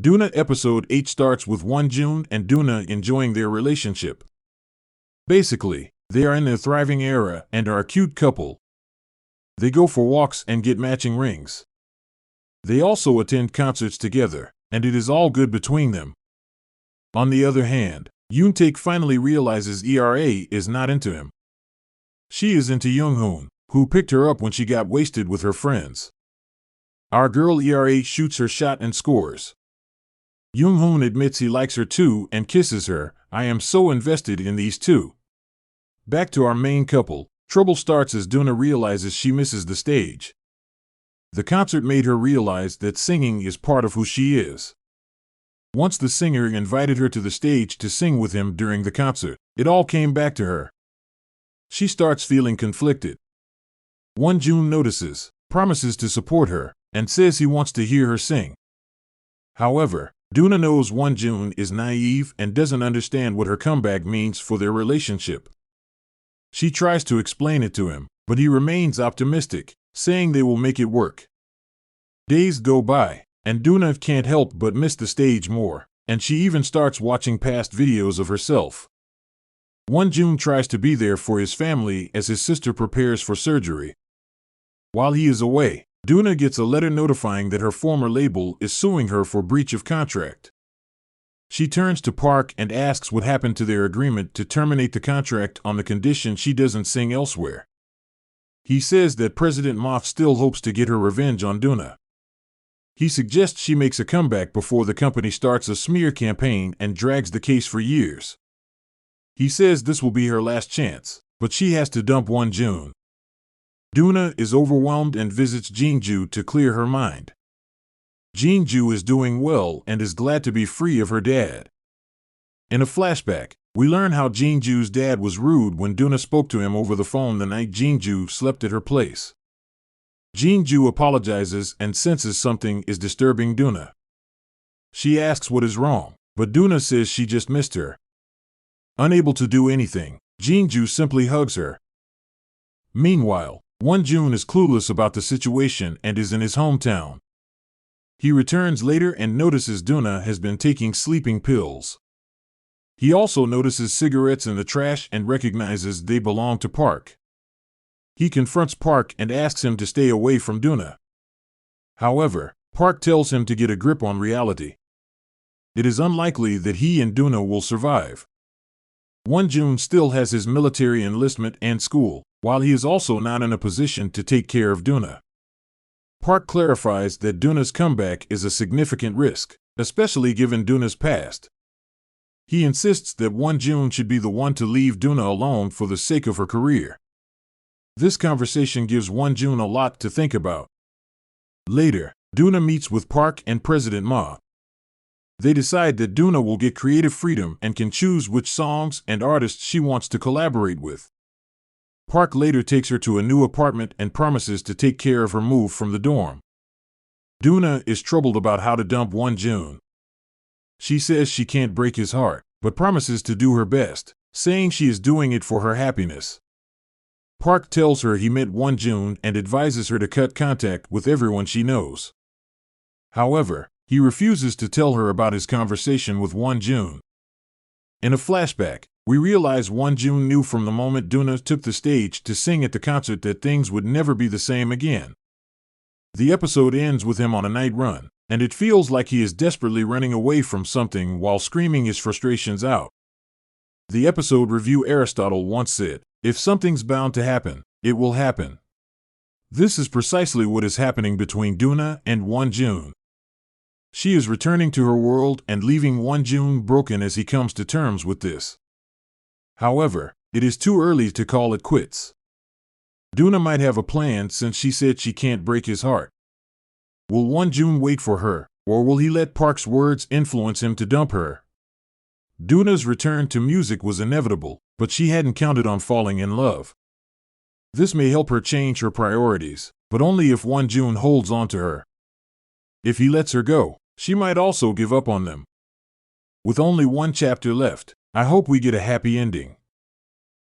Doona episode 8 starts with Wonjun and Doona enjoying their relationship. Basically, they are in their thriving era and are a cute couple. They go for walks and get matching rings. They also attend concerts together, and it is all good between them. On the other hand, Yoontaek finally realizes ERA is not into him. She is into Younghoon, who picked her up when she got wasted with her friends. Our girl ERA shoots her shot and scores. Younghoon admits he likes her too and kisses her. I am so invested in these two. Back to our main couple. Trouble starts as Doona realizes she misses the stage. The concert made her realize that singing is part of who she is. Once the singer invited her to the stage to sing with him during the concert, it all came back to her. She starts feeling conflicted. Wonjun notices, promises to support her, and says he wants to hear her sing. However, Doona knows Wonjun is naive and doesn't understand what her comeback means for their relationship. She tries to explain it to him, but he remains optimistic, saying they will make it work. Days go by, and Doona can't help but miss the stage more, and she even starts watching past videos of herself. Wonjun tries to be there for his family as his sister prepares for surgery. While he is away, Doona gets a letter notifying that her former label is suing her for breach of contract. She turns to Park and asks what happened to their agreement to terminate the contract on the condition she doesn't sing elsewhere. He says that President Moth still hopes to get her revenge on Doona. He suggests she makes a comeback before the company starts a smear campaign and drags the case for years. He says this will be her last chance, but she has to dump Wonjun. Doona is overwhelmed and visits Jinju to clear her mind. Jinju is doing well and is glad to be free of her dad. In a flashback, we learn how Jinju's dad was rude when Doona spoke to him over the phone the night Jinju slept at her place. Jinju apologizes and senses something is disturbing Doona. She asks what is wrong, but Doona says she just missed her. Unable to do anything, Jinju simply hugs her. Meanwhile, Wonjun is clueless about the situation and is in his hometown. He returns later and notices Doona has been taking sleeping pills. He also notices cigarettes in the trash and recognizes they belong to Park. He confronts Park and asks him to stay away from Doona. However, Park tells him to get a grip on reality. It is unlikely that he and Doona will survive. Wonjun still has his military enlistment and school, while he is also not in a position to take care of Doona. Park clarifies that Doona's comeback is a significant risk, especially given Doona's past. He insists that Wonjun should be the one to leave Doona alone for the sake of her career. This conversation gives Wonjun a lot to think about. Later, Doona meets with Park and President Ma. They decide that Doona will get creative freedom and can choose which songs and artists she wants to collaborate with. Park later takes her to a new apartment and promises to take care of her move from the dorm. Doona is troubled about how to dump Wonjun. She says she can't break his heart, but promises to do her best, saying she is doing it for her happiness. Park tells her he met Wonjun and advises her to cut contact with everyone she knows. However, he refuses to tell her about his conversation with Wonjun. In a flashback, we realize Wonjun knew from the moment Doona took the stage to sing at the concert that things would never be the same again. The episode ends with him on a night run, and it feels like he is desperately running away from something while screaming his frustrations out. The episode review Aristotle once said, "If something's bound to happen, it will happen." This is precisely what is happening between Doona and Wonjun. She is returning to her world and leaving Wonjun broken as he comes to terms with this. However, it is too early to call it quits. Doona might have a plan since she said she can't break his heart. Will Wonjun wait for her, or will he let Park's words influence him to dump her? Doona's return to music was inevitable, but she hadn't counted on falling in love. This may help her change her priorities, but only if Wonjun holds on to her. If he lets her go, she might also give up on them. With only one chapter left, I hope we get a happy ending.